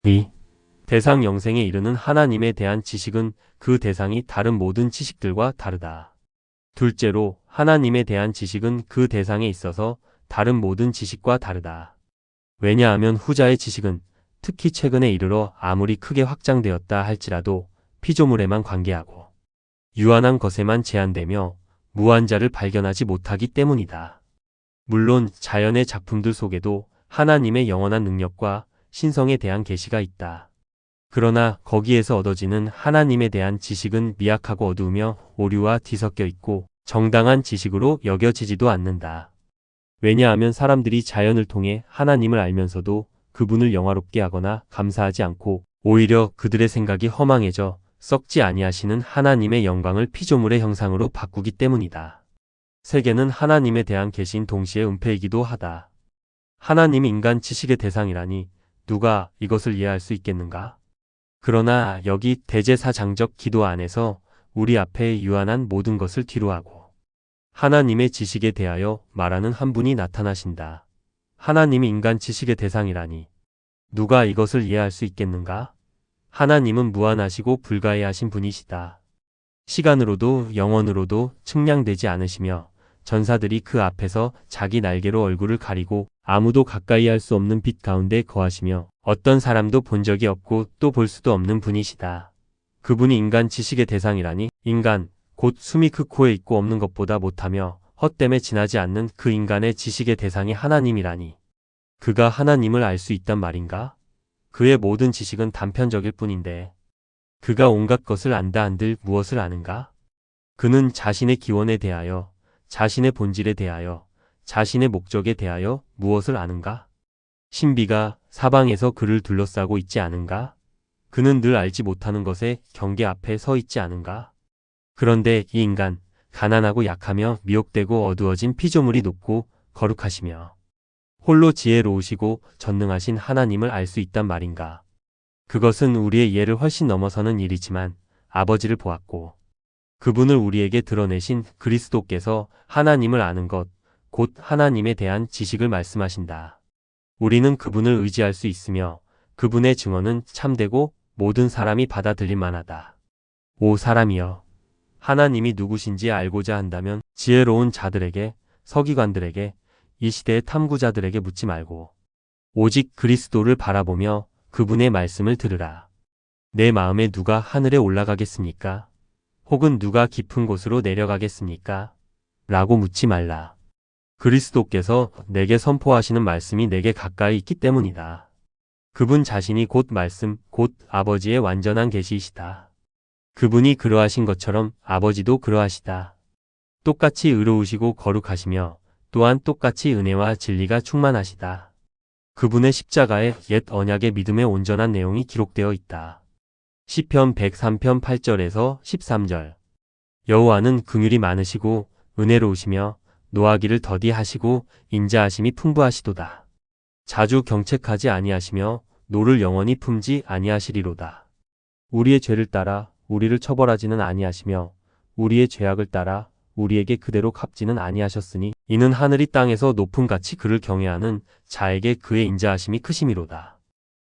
2. 대상 영생에 이르는 하나님에 대한 지식은 그 대상이 다른 모든 지식들과 다르다. 둘째로, 하나님에 대한 지식은 그 대상에 있어서 다른 모든 지식과 다르다. 왜냐하면 후자의 지식은 특히 최근에 이르러 아무리 크게 확장되었다 할지라도 피조물에만 관계하고 유한한 것에만 제한되며 무한자를 발견하지 못하기 때문이다. 물론 자연의 작품들 속에도 하나님의 영원한 능력과 신성에 대한 계시가 있다. 그러나 거기에서 얻어지는 하나님에 대한 지식은 미약하고 어두우며 오류와 뒤섞여 있고 정당한 지식으로 여겨지지도 않는다. 왜냐하면 사람들이 자연을 통해 하나님을 알면서도 그분을 영화롭게 하거나 감사하지 않고 오히려 그들의 생각이 허망해져 썩지 아니하시는 하나님의 영광을 피조물의 형상으로 바꾸기 때문이다. 세계는 하나님에 대한 계시인 동시에 은폐이기도 하다. 하나님이 인간 지식의 대상이라니 누가 이것을 이해할 수 있겠는가? 그러나 여기 대제사장적 기도 안에서 우리 앞에 유한한 모든 것을 뒤로하고 하나님의 지식에 대하여 말하는 한 분이 나타나신다. 하나님이 인간 지식의 대상이라니 누가 이것을 이해할 수 있겠는가? 하나님은 무한하시고 불가해하신 분이시다. 시간으로도 영원으로도 측량되지 않으시며 전사들이 그 앞에서 자기 날개로 얼굴을 가리고 아무도 가까이 할 수 없는 빛 가운데 거하시며 어떤 사람도 본 적이 없고 또 볼 수도 없는 분이시다. 그분이 인간 지식의 대상이라니 인간, 곧 숨이 그 코에 있고 없는 것보다 못하며 헛됨에 지나지 않는 그 인간의 지식의 대상이 하나님이라니 그가 하나님을 알 수 있단 말인가? 그의 모든 지식은 단편적일 뿐인데 그가 온갖 것을 안다 한들 무엇을 아는가? 그는 자신의 기원에 대하여, 자신의 본질에 대하여, 자신의 목적에 대하여 무엇을 아는가? 신비가 사방에서 그를 둘러싸고 있지 않은가? 그는 늘 알지 못하는 것의 경계 앞에 서 있지 않은가? 그런데 이 인간, 가난하고 약하며 미혹되고 어두워진 피조물이 높고 거룩하시며 홀로 지혜로우시고 전능하신 하나님을 알 수 있단 말인가? 그것은 우리의 이해를 훨씬 넘어서는 일이지만 아버지를 보았고 그분을 우리에게 드러내신 그리스도께서 하나님을 아는 것, 곧 하나님에 대한 지식을 말씀하신다. 우리는 그분을 의지할 수 있으며 그분의 증언은 참되고 모든 사람이 받아들일 만하다. 오 사람이여, 하나님이 누구신지 알고자 한다면 지혜로운 자들에게, 서기관들에게, 이 시대의 탐구자들에게 묻지 말고 오직 그리스도를 바라보며 그분의 말씀을 들으라. 내 마음에 누가 하늘에 올라가겠습니까? 혹은 누가 깊은 곳으로 내려가겠습니까? 라고 묻지 말라. 그리스도께서 내게 선포하시는 말씀이 내게 가까이 있기 때문이다. 그분 자신이 곧 말씀, 곧 아버지의 완전한 계시이시다. 그분이 그러하신 것처럼 아버지도 그러하시다. 똑같이 의로우시고 거룩하시며 또한 똑같이 은혜와 진리가 충만하시다. 그분의 십자가에 옛 언약의 믿음의 온전한 내용이 기록되어 있다. 시편 103편 8절에서 13절. 여호와는 긍휼이 많으시고 은혜로우시며 노하기를 더디하시고 인자하심이 풍부하시도다. 자주 경책하지 아니하시며 노를 영원히 품지 아니하시리로다. 우리의 죄를 따라 우리를 처벌하지는 아니하시며 우리의 죄악을 따라 우리에게 그대로 갚지는 아니하셨으니 이는 하늘이 땅에서 높음같이 그를 경외하는 자에게 그의 인자하심이 크심이로다.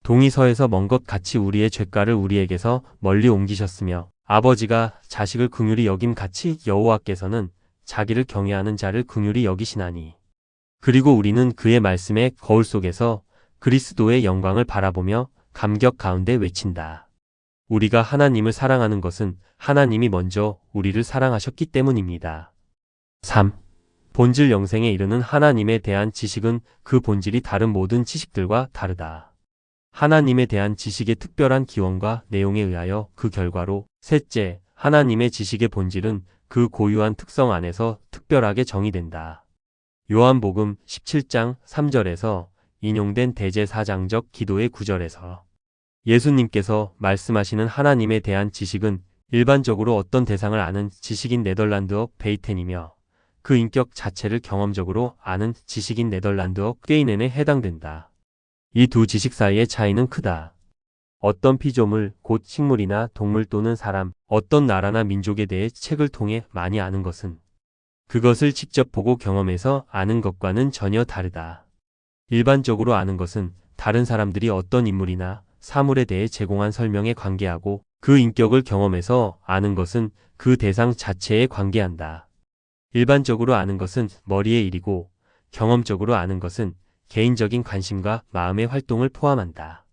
동이 서에서 먼 것 같이 우리의 죄가를 우리에게서 멀리 옮기셨으며 아버지가 자식을 긍휼히 여김같이 여호와께서는 자기를 경외하는 자를 긍휼히 여기시나니 그리고 우리는 그의 말씀의 거울 속에서 그리스도의 영광을 바라보며 감격 가운데 외친다. 우리가 하나님을 사랑하는 것은 하나님이 먼저 우리를 사랑하셨기 때문입니다. 3. 본질 영생에 이르는 하나님에 대한 지식은 그 본질이 다른 모든 지식들과 다르다. 하나님에 대한 지식의 특별한 기원과 내용에 의하여 그 결과로 셋째, 하나님의 지식의 본질은 그 고유한 특성 안에서 특별하게 정의된다. 요한복음 17장 3절에서 인용된 대제사장적 기도의 9절에서 예수님께서 말씀하시는 하나님에 대한 지식은 일반적으로 어떤 대상을 아는 지식인 네덜란드어 베이텐이며 그 인격 자체를 경험적으로 아는 지식인 네덜란드어 꾀이넨에 해당된다. 이 두 지식 사이의 차이는 크다. 어떤 피조물, 곧 식물이나 동물 또는 사람, 어떤 나라나 민족에 대해 책을 통해 많이 아는 것은 그것을 직접 보고 경험해서 아는 것과는 전혀 다르다. 일반적으로 아는 것은 다른 사람들이 어떤 인물이나 사물에 대해 제공한 설명에 관계하고 그 인격을 경험해서 아는 것은 그 대상 자체에 관계한다. 일반적으로 아는 것은 머리의 일이고 경험적으로 아는 것은 개인적인 관심과 마음의 활동을 포함한다.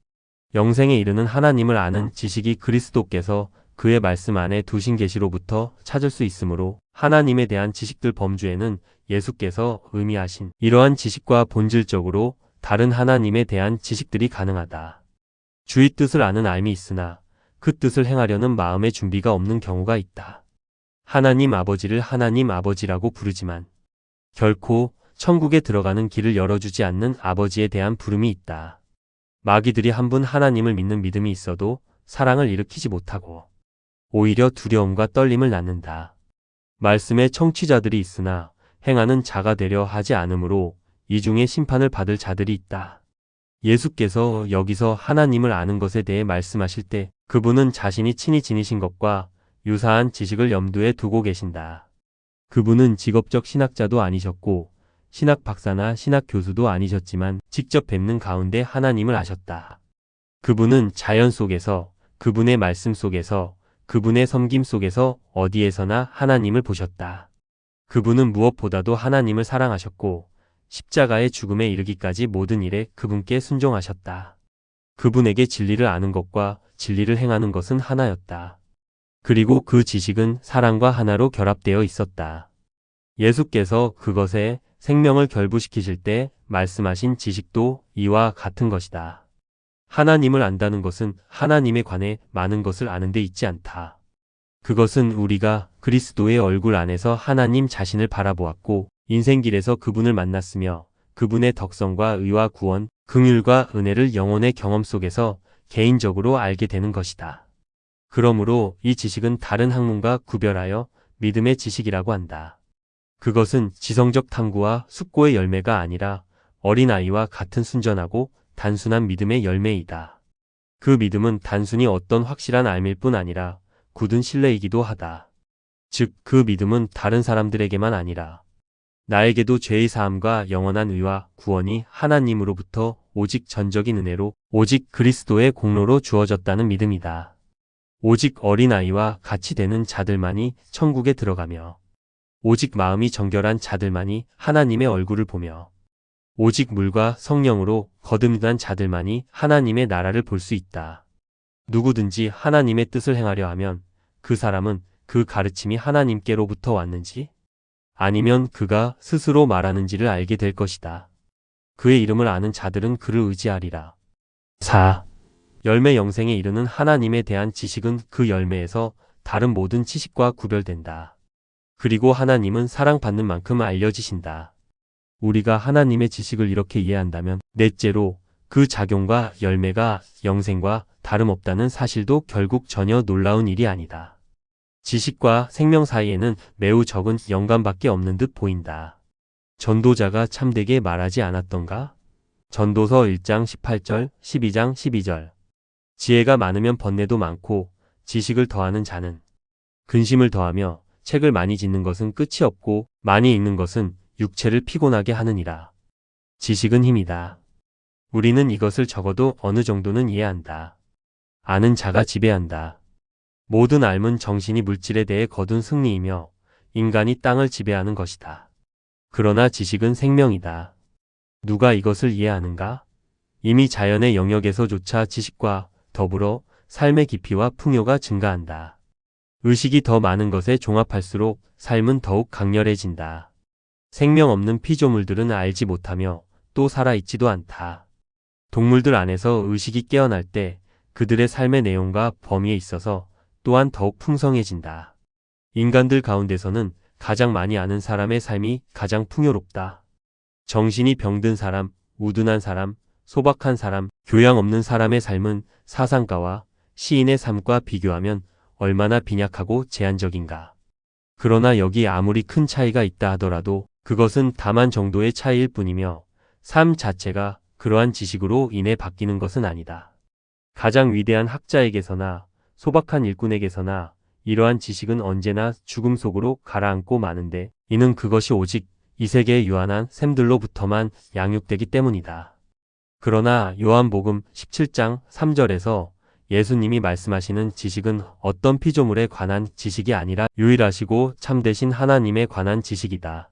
영생에 이르는 하나님을 아는 지식이 그리스도께서 그의 말씀 안에 두신 계시로부터 찾을 수 있으므로 하나님에 대한 지식들 범주에는 예수께서 의미하신 이러한 지식과 본질적으로 다른 하나님에 대한 지식들이 가능하다. 주의 뜻을 아는 알미 있으나 그 뜻을 행하려는 마음의 준비가 없는 경우가 있다. 하나님 아버지를 하나님 아버지라고 부르지만 결코 천국에 들어가는 길을 열어주지 않는 아버지에 대한 부름이 있다. 마귀들이 한 분 하나님을 믿는 믿음이 있어도 사랑을 일으키지 못하고 오히려 두려움과 떨림을 낳는다. 말씀의 청취자들이 있으나 행하는 자가 되려 하지 않으므로 이 중에 심판을 받을 자들이 있다. 예수께서 여기서 하나님을 아는 것에 대해 말씀하실 때 그분은 자신이 친히 지니신 것과 유사한 지식을 염두에 두고 계신다. 그분은 직업적 신학자도 아니셨고 신학 박사나 신학 교수도 아니셨지만 직접 뵙는 가운데 하나님을 아셨다. 그분은 자연 속에서, 그분의 말씀 속에서, 그분의 섬김 속에서 어디에서나 하나님을 보셨다. 그분은 무엇보다도 하나님을 사랑하셨고 십자가의 죽음에 이르기까지 모든 일에 그분께 순종하셨다. 그분에게 진리를 아는 것과 진리를 행하는 것은 하나였다. 그리고 그 지식은 사랑과 하나로 결합되어 있었다. 예수께서 그것에 생명을 결부시키실 때 말씀하신 지식도 이와 같은 것이다. 하나님을 안다는 것은 하나님에 관해 많은 것을 아는 데 있지 않다. 그것은 우리가 그리스도의 얼굴 안에서 하나님 자신을 바라보았고 인생길에서 그분을 만났으며 그분의 덕성과 의와 구원, 긍휼과 은혜를 영혼의 경험 속에서 개인적으로 알게 되는 것이다. 그러므로 이 지식은 다른 학문과 구별하여 믿음의 지식이라고 한다. 그것은 지성적 탐구와 숙고의 열매가 아니라 어린아이와 같은 순전하고 단순한 믿음의 열매이다. 그 믿음은 단순히 어떤 확실한 알밀 뿐 아니라 굳은 신뢰이기도 하다. 즉, 그 믿음은 다른 사람들에게만 아니라 나에게도 죄의 사함과 영원한 의와 구원이 하나님으로부터 오직 전적인 은혜로 오직 그리스도의 공로로 주어졌다는 믿음이다. 오직 어린아이와 같이 되는 자들만이 천국에 들어가며 오직 마음이 정결한 자들만이 하나님의 얼굴을 보며 오직 물과 성령으로 거듭난 자들만이 하나님의 나라를 볼 수 있다. 누구든지 하나님의 뜻을 행하려 하면 그 사람은 그 가르침이 하나님께로부터 왔는지 아니면 그가 스스로 말하는지를 알게 될 것이다. 그의 이름을 아는 자들은 그를 의지하리라. 4. 열매 영생에 이르는 하나님에 대한 지식은 그 열매에서 다른 모든 지식과 구별된다. 그리고 하나님은 사랑받는 만큼 알려지신다. 우리가 하나님의 지식을 이렇게 이해한다면 넷째로 그 작용과 열매가 영생과 다름없다는 사실도 결국 전혀 놀라운 일이 아니다. 지식과 생명 사이에는 매우 적은 연관밖에 없는 듯 보인다. 전도자가 참되게 말하지 않았던가? 전도서 1장 18절, 12장 12절. 지혜가 많으면 번뇌도 많고 지식을 더하는 자는 근심을 더하며 책을 많이 짓는 것은 끝이 없고 많이 읽는 것은 육체를 피곤하게 하느니라. 지식은 힘이다. 우리는 이것을 적어도 어느 정도는 이해한다. 아는 자가 지배한다. 모든 알은 정신이 물질에 대해 거둔 승리이며 인간이 땅을 지배하는 것이다. 그러나 지식은 생명이다. 누가 이것을 이해하는가? 이미 자연의 영역에서조차 지식과 더불어 삶의 깊이와 풍요가 증가한다. 의식이 더 많은 것에 종합할수록 삶은 더욱 강렬해진다. 생명 없는 피조물들은 알지 못하며 또 살아있지도 않다. 동물들 안에서 의식이 깨어날 때 그들의 삶의 내용과 범위에 있어서 또한 더욱 풍성해진다. 인간들 가운데서는 가장 많이 아는 사람의 삶이 가장 풍요롭다. 정신이 병든 사람, 우둔한 사람, 소박한 사람, 교양 없는 사람의 삶은 사상가와 시인의 삶과 비교하면 얼마나 빈약하고 제한적인가. 그러나 여기 아무리 큰 차이가 있다 하더라도 그것은 다만 정도의 차이일 뿐이며 삶 자체가 그러한 지식으로 인해 바뀌는 것은 아니다. 가장 위대한 학자에게서나 소박한 일꾼에게서나 이러한 지식은 언제나 죽음 속으로 가라앉고 마는데 이는 그것이 오직 이 세계의 유한한 샘들로부터만 양육되기 때문이다. 그러나 요한복음 17장 3절에서 예수님이 말씀하시는 지식은 어떤 피조물에 관한 지식이 아니라 유일하시고 참되신 하나님에 관한 지식이다.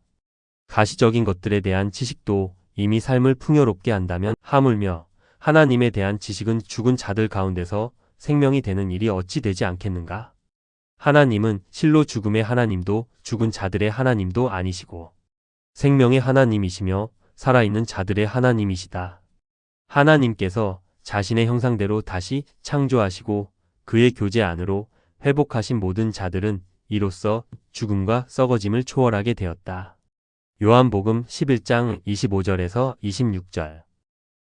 가시적인 것들에 대한 지식도 이미 삶을 풍요롭게 한다면 하물며 하나님에 대한 지식은 죽은 자들 가운데서 생명이 되는 일이 어찌 되지 않겠는가? 하나님은 실로 죽음의 하나님도 죽은 자들의 하나님도 아니시고 생명의 하나님이시며 살아있는 자들의 하나님이시다. 하나님께서 자신의 형상대로 다시 창조하시고 그의 교제 안으로 회복하신 모든 자들은 이로써 죽음과 썩어짐을 초월하게 되었다. 요한복음 11장 25절에서 26절.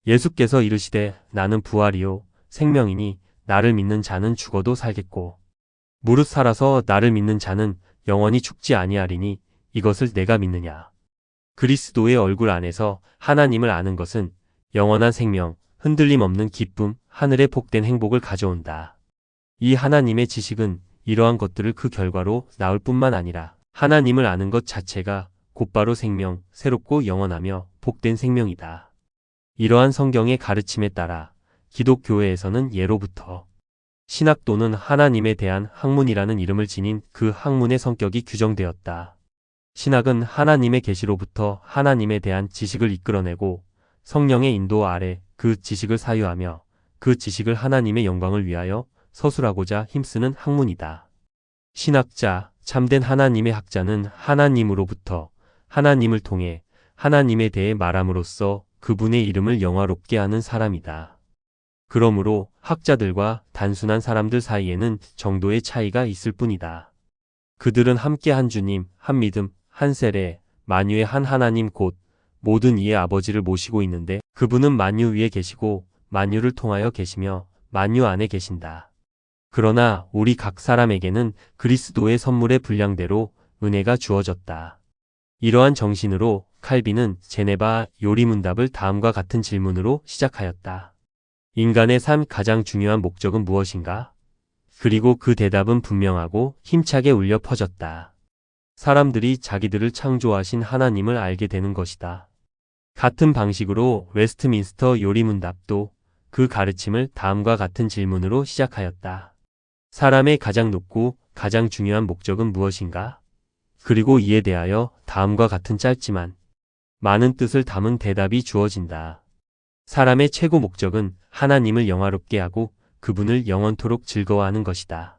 예수께서 이르시되 나는 부활이요 생명이니 나를 믿는 자는 죽어도 살겠고 무릇 살아서 나를 믿는 자는 영원히 죽지 아니하리니 이것을 내가 믿느냐. 그리스도의 얼굴 안에서 하나님을 아는 것은 영원한 생명, 흔들림 없는 기쁨, 하늘의 복된 행복을 가져온다. 이 하나님의 지식은 이러한 것들을 그 결과로 나올 뿐만 아니라 하나님을 아는 것 자체가 곧바로 생명, 새롭고 영원하며 복된 생명이다. 이러한 성경의 가르침에 따라 기독교회에서는 예로부터 신학 또는 하나님에 대한 학문이라는 이름을 지닌 그 학문의 성격이 규정되었다. 신학은 하나님의 계시로부터 하나님에 대한 지식을 이끌어내고 성령의 인도 아래 그 지식을 사유하며 그 지식을 하나님의 영광을 위하여 서술하고자 힘쓰는 학문이다. 신학자, 참된 하나님의 학자는 하나님으로부터 하나님을 통해 하나님에 대해 말함으로써 그분의 이름을 영화롭게 하는 사람이다. 그러므로 학자들과 단순한 사람들 사이에는 정도의 차이가 있을 뿐이다. 그들은 함께 한 주님, 한 믿음, 한 세례, 만유의 한 하나님 곧 모든 이의 아버지를 모시고 있는데 그분은 만유 위에 계시고 만유를 통하여 계시며 만유 안에 계신다. 그러나 우리 각 사람에게는 그리스도의 선물의 분량대로 은혜가 주어졌다. 이러한 정신으로 칼빈은 제네바 요리문답을 다음과 같은 질문으로 시작하였다. 인간의 삶 가장 중요한 목적은 무엇인가? 그리고 그 대답은 분명하고 힘차게 울려 퍼졌다. 사람들이 자기들을 창조하신 하나님을 알게 되는 것이다. 같은 방식으로 웨스트민스터 요리문답도 그 가르침을 다음과 같은 질문으로 시작하였다. 사람의 가장 높고 가장 중요한 목적은 무엇인가? 그리고 이에 대하여 다음과 같은 짧지만 많은 뜻을 담은 대답이 주어진다. 사람의 최고 목적은 하나님을 영화롭게 하고 그분을 영원토록 즐거워하는 것이다.